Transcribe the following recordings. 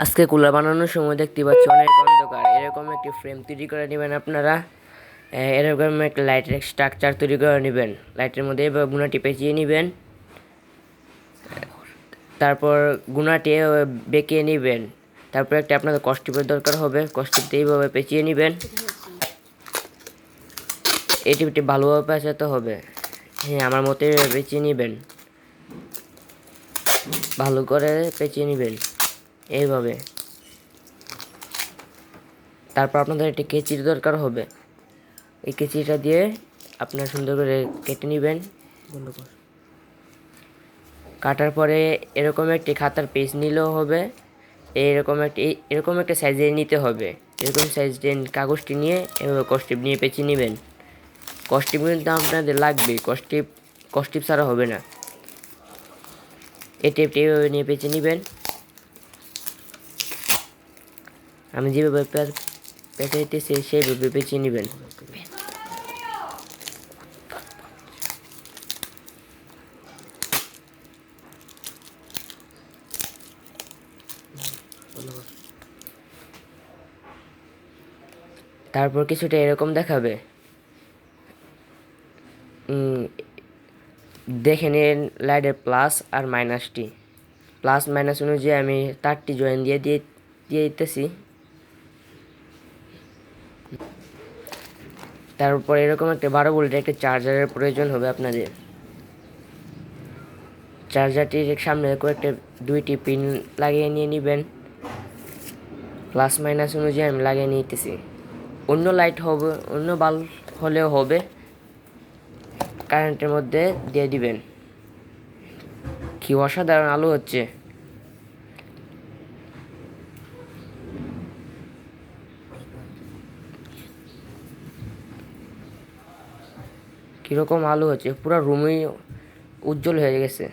আজকে কুলার বানানোর সময় দেখতে পাচ্ছি অনেক অন্ধকার। এরকম একটি ফ্রেম তৈরি করে নেবেন আপনারা। এরকম একটা লাইটের স্ট্রাকচার তৈরি করে নেবেন। লাইটের মধ্যে এভাবে গুণাটি পেঁচিয়ে নেবেন, তারপর গুণাটি বেঁকিয়ে নেবেন। তারপর একটা আপনাদের কস্টিপের দরকার হবে, কস্টিপটা এইভাবে পেঁচিয়ে নেবেন। এটি ভালোভাবে পেঁচাতে হবে। হ্যাঁ, আমার মতে পেঁচিয়ে নেবেন, ভালো করে পেঁচিয়ে নেবেন এইভাবে। তারপর আপনাদের একটি কেচির দরকার হবে। এই কেচিটা দিয়ে আপনারা সুন্দর করে কেটে নেবেন। কাটার পরে এরকম একটি খাতার পেজ নিলেও হবে। এরকম একটা সাইজে নিতে হবে। এরকম সাইজের কাগজটি নিয়ে এভাবে কস্টিপ নিয়ে পেঁচিয়ে নেবেন। কস্টিপ কিন্তু আপনাদের লাগবে, কস্টিপ ছাড়া হবে না। এই টেপটি এইভাবে নিয়ে পেঁচিয়ে নেবেন। আমি যেভাবে পেঁচাইতেছি সেইভাবে পেঁচিয়ে নেবেন। তারপর কিছুটা এরকম দেখাবে। দেখে নিন লাইটের প্লাস আর মাইনাসটি। প্লাস মাইনাস অনুযায়ী আমি তারটি জয়েন দিয়ে দিতেছি। তারপর এরকম একটা 12 ভোল্টের একটা চার্জারের প্রয়োজন হবে আপনাদের। চার্জারটির সামনে কয়েকটা 2টি পিন লাগিয়ে নিয়ে নেবেন। প্লাস মাইনাস অনুযায়ী আমি লাগিয়ে নিতেছি। অন্য লাইট হবে, অন্য বাল্ব হলেও হবে, কারেন্টের মধ্যে দিয়ে দিবেন। কি অসাধারণ আলো হচ্ছে! কিরকম আলো হচ্ছে, পুরো রুমই উজ্জ্বল হয়ে গেছে।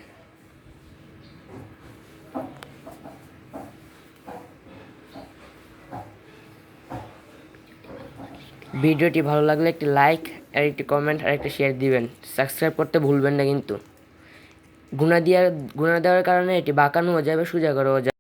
ভিডিওটি ভালো লাগলে একটি লাইক আর একটি কমেন্ট আর একটি শেয়ার দিবেন। সাবস্ক্রাইব করতে ভুলবেন না কিন্তু। গুণা দেওয়ার কারণে এটি বাঁকানো যাবে, সোজা করাও যাবে।